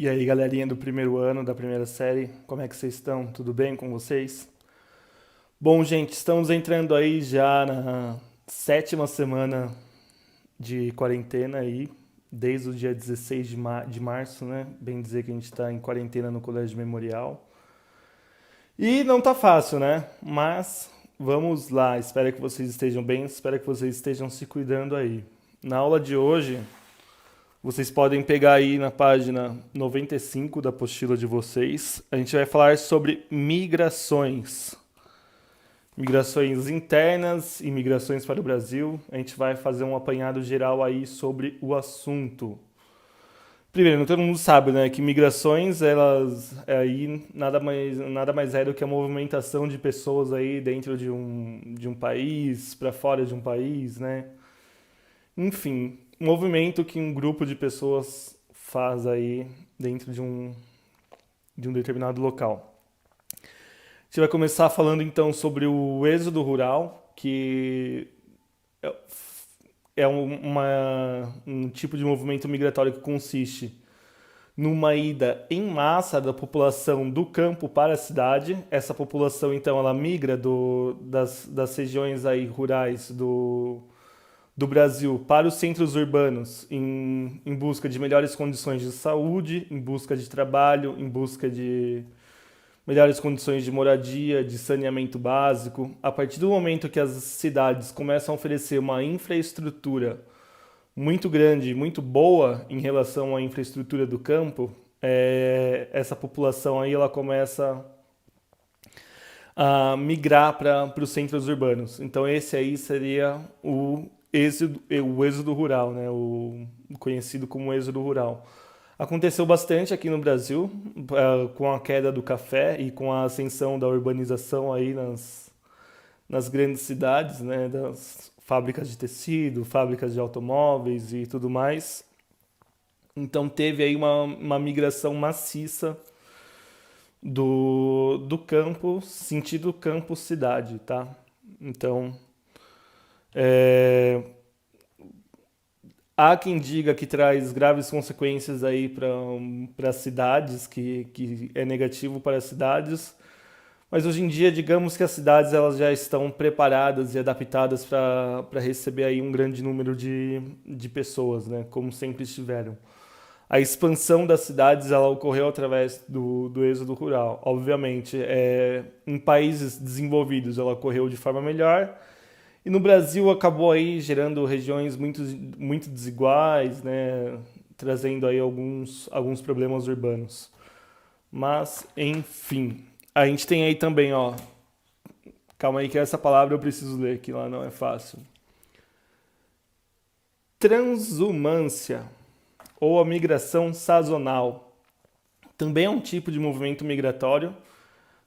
E aí, galerinha do primeiro ano, da primeira série, como é que vocês estão? Tudo bem com vocês? Bom, gente, estamos entrando aí já na sétima semana de quarentena aí, desde o dia 16 de março, né? Bem dizer que a gente está em quarentena no Colégio Memorial. E não tá fácil, né? Mas vamos lá, espero que vocês estejam bem, espero que vocês estejam se cuidando aí. Na aula de hoje, vocês podem pegar aí na página 95 da apostila de vocês. A gente vai falar sobre migrações. Migrações internas e migrações para o Brasil. A gente vai fazer um apanhado geral aí sobre o assunto. Primeiro, todo mundo sabe, né, que migrações, elas aí nada mais é do que a movimentação de pessoas aí dentro de um país, para fora de um país, né? Enfim, movimento que um grupo de pessoas faz aí dentro de um determinado local. A gente vai começar falando então sobre o êxodo rural, que é um tipo de movimento migratório que consiste numa ida em massa da população do campo para a cidade. Essa população então ela migra das regiões aí rurais do Brasil para os centros urbanos em busca de melhores condições de saúde, em busca de trabalho, em busca de melhores condições de moradia, de saneamento básico. A partir do momento que as cidades começam a oferecer uma infraestrutura muito grande, muito boa em relação à infraestrutura do campo, essa população aí ela começa a migrar para os centros urbanos. Então esse aí seria o êxodo rural, né? O conhecido como êxodo rural. Aconteceu bastante aqui no Brasil, com a queda do café e com a ascensão da urbanização aí nas grandes cidades, né? Das fábricas de tecido, fábricas de automóveis e tudo mais. Então teve aí uma migração maciça do campo, sentido campo-cidade, tá? Então, é, há quem diga que traz graves consequências aí para as cidades, que é negativo para as cidades, mas hoje em dia, digamos que as cidades elas já estão preparadas e adaptadas para receber aí um grande número de pessoas, né? Como sempre estiveram. A expansão das cidades ela ocorreu através do êxodo rural. Obviamente, em países desenvolvidos ela ocorreu de forma melhor, e no Brasil acabou aí gerando regiões muito desiguais, né? Trazendo aí alguns problemas urbanos. Mas, enfim. A gente tem aí também, ó. Calma aí que essa palavra eu preciso ler, que lá não é fácil. Transumância, ou a migração sazonal. Também é um tipo de movimento migratório,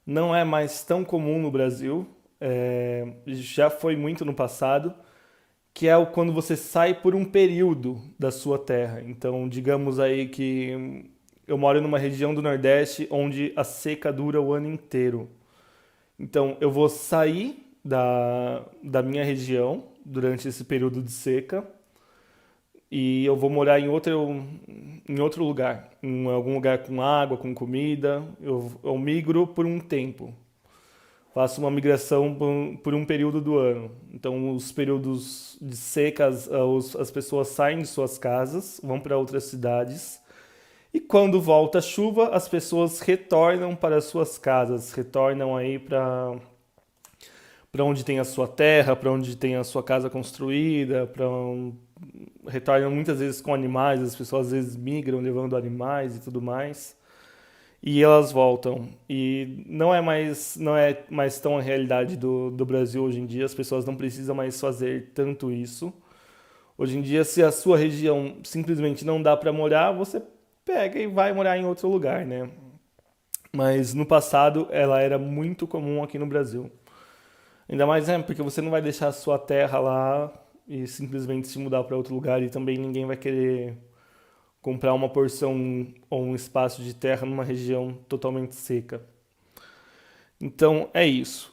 não é mais tão comum no Brasil, já foi muito no passado, que é quando você sai por um período da sua terra. Então, digamos aí que eu moro numa região do Nordeste onde a seca dura o ano inteiro. Então, eu vou sair da minha região durante esse período de seca e eu vou morar em outro lugar, em algum lugar com água, com comida. Eu migro por um tempo, faço uma migração por um período do ano. Então, os períodos de seca, as pessoas saem de suas casas, vão para outras cidades. E quando volta a chuva, as pessoas retornam para suas casas, retornam aí para onde tem a sua terra, para onde tem a sua casa construída, retornam muitas vezes com animais, as pessoas às vezes migram levando animais e tudo mais. E elas voltam. E não é mais tão a realidade do Brasil hoje em dia, as pessoas não precisam mais fazer tanto isso. Hoje em dia, se a sua região simplesmente não dá para morar, você pega e vai morar em outro lugar, né? Mas no passado ela era muito comum aqui no Brasil. Ainda mais, porque você não vai deixar a sua terra lá e simplesmente se mudar para outro lugar, e também ninguém vai querer comprar uma porção ou um espaço de terra numa região totalmente seca. Então é isso.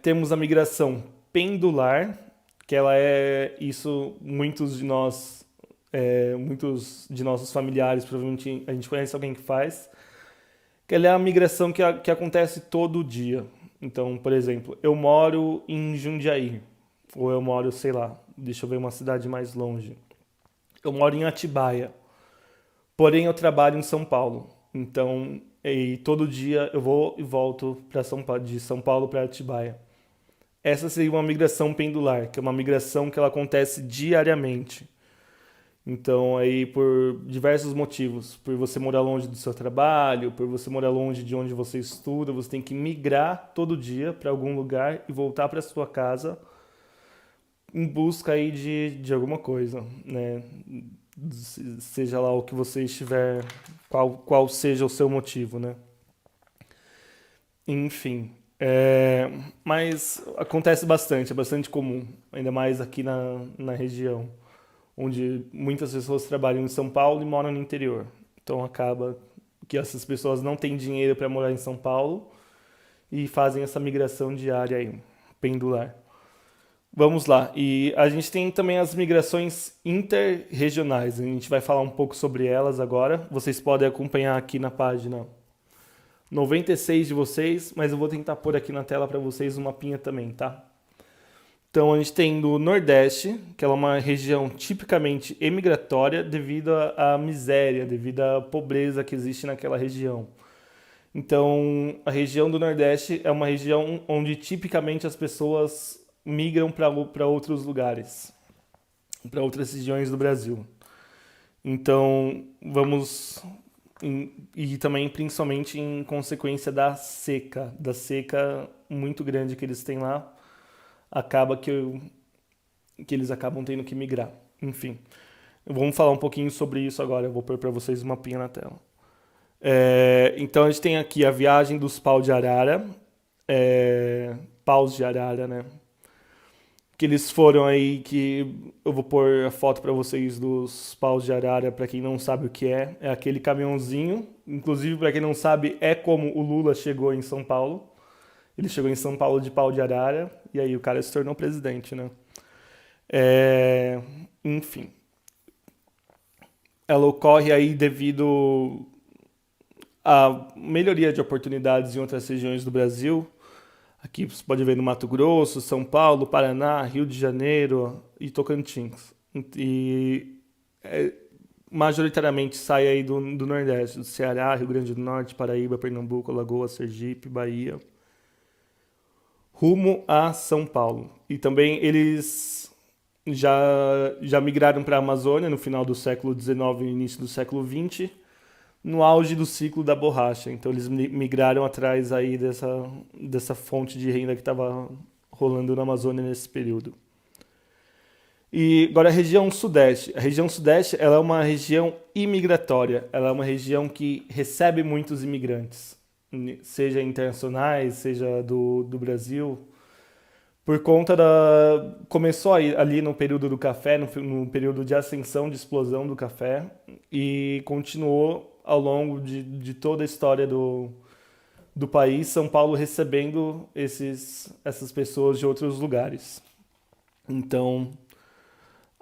Temos a migração pendular, que ela é isso, muitos de nós muitos de nossos familiares, provavelmente a gente conhece alguém que faz, que ela é a migração que acontece todo dia. Então, por exemplo, eu moro em Jundiaí, ou eu moro, sei lá, deixa eu ver uma cidade mais longe. Eu moro em Atibaia, porém eu trabalho em São Paulo. Então, todo dia eu vou e volto para São Paulo, de São Paulo para Atibaia. Essa seria uma migração pendular, que é uma migração que ela acontece diariamente. Então, aí por diversos motivos, por você morar longe do seu trabalho, por você morar longe de onde você estuda, você tem que migrar todo dia para algum lugar e voltar para sua casa em busca aí de alguma coisa, né? Seja lá o que você estiver, qual seja o seu motivo, né? Enfim, mas acontece bastante, é bastante comum, ainda mais aqui na região, onde muitas pessoas trabalham em São Paulo e moram no interior. Então acaba que essas pessoas não têm dinheiro para morar em São Paulo e fazem essa migração diária aí, pendular. Vamos lá. E a gente tem também as migrações interregionais. A gente vai falar um pouco sobre elas agora. Vocês podem acompanhar aqui na página 96 de vocês, mas eu vou tentar pôr aqui na tela para vocês um mapinha também, tá? Então a gente tem no Nordeste, que ela é uma região tipicamente emigratória devido à miséria, devido à pobreza que existe naquela região. Então a região do Nordeste é uma região onde tipicamente as pessoas migram para outros lugares, para outras regiões do Brasil. Então e também principalmente em consequência da seca muito grande que eles têm lá, acaba que eles acabam tendo que migrar. Enfim, vamos falar um pouquinho sobre isso agora. Eu vou pôr para vocês uma mapinha na tela. Então a gente tem aqui a viagem dos paus de arara, paus de arara, né? Que eles foram aí, que eu vou pôr a foto para vocês dos paus de arara, para quem não sabe o que é aquele caminhãozinho, inclusive para quem não sabe, é como o Lula chegou em São Paulo. Ele chegou em São Paulo de pau de arara e aí o cara se tornou presidente, né? Enfim, ela ocorre aí devido à melhoria de oportunidades em outras regiões do Brasil. Aqui você pode ver no Mato Grosso, São Paulo, Paraná, Rio de Janeiro e Tocantins. E majoritariamente sai aí do Nordeste, do Ceará, Rio Grande do Norte, Paraíba, Pernambuco, Alagoas, Sergipe, Bahia, rumo a São Paulo. E também eles já migraram para a Amazônia no final do século XIX e início do século XX, no auge do ciclo da borracha. Então eles migraram atrás aí dessa fonte de renda que estava rolando na Amazônia nesse período. E agora a região Sudeste. A região Sudeste ela é uma região imigratória. Ela é uma região que recebe muitos imigrantes, seja internacionais, seja do Brasil. Por conta da... Começou aí, ali no período do café, no período de ascensão, de explosão do café, e continuou ao longo de toda a história do país, São Paulo recebendo essas pessoas de outros lugares. Então,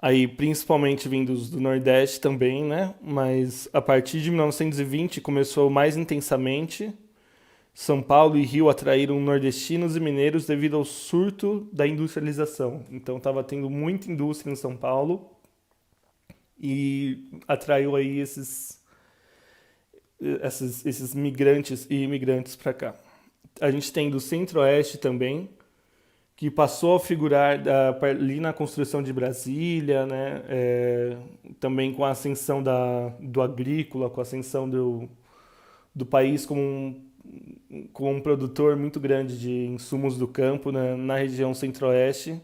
aí principalmente vindos do Nordeste também, né? Mas a partir de 1920 começou mais intensamente. São Paulo e Rio atraíram nordestinos e mineiros devido ao surto da industrialização. Então estava tendo muita indústria em São Paulo e atraiu aí esses migrantes e imigrantes para cá. A gente tem do Centro-Oeste também, que passou a figurar ali na construção de Brasília, né? Também com a ascensão do agrícola, com a ascensão do país como um produtor muito grande de insumos do campo, né? Na região Centro-Oeste,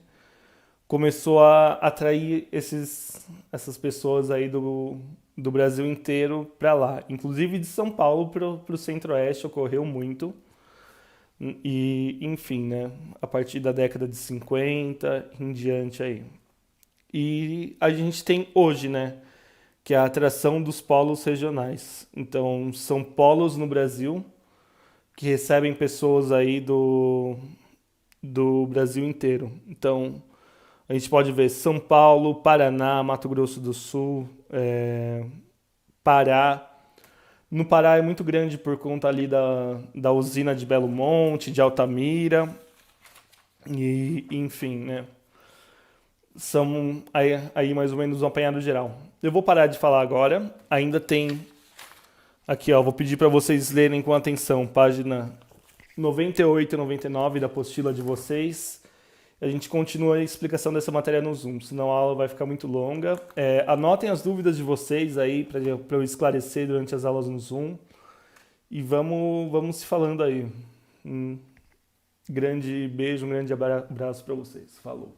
começou a atrair essas pessoas aí do Brasil inteiro para lá. Inclusive de São Paulo para o Centro-Oeste ocorreu muito. E, enfim, né? A partir da década de 50 em diante aí. E a gente tem hoje, né? Que é a atração dos polos regionais. Então, são polos no Brasil que recebem pessoas aí do Brasil inteiro. Então, a gente pode ver São Paulo, Paraná, Mato Grosso do Sul, Pará. No Pará é muito grande por conta ali da usina de Belo Monte, de Altamira, e enfim, né? São aí mais ou menos um apanhado geral. Eu vou parar de falar agora. Ainda tem aqui, ó, vou pedir para vocês lerem com atenção, página 98 e 99 da apostila de vocês. A gente continua a explicação dessa matéria no Zoom, senão a aula vai ficar muito longa. Anotem as dúvidas de vocês aí para eu esclarecer durante as aulas no Zoom. E vamos se falando aí. Um grande beijo, um grande abraço para vocês. Falou.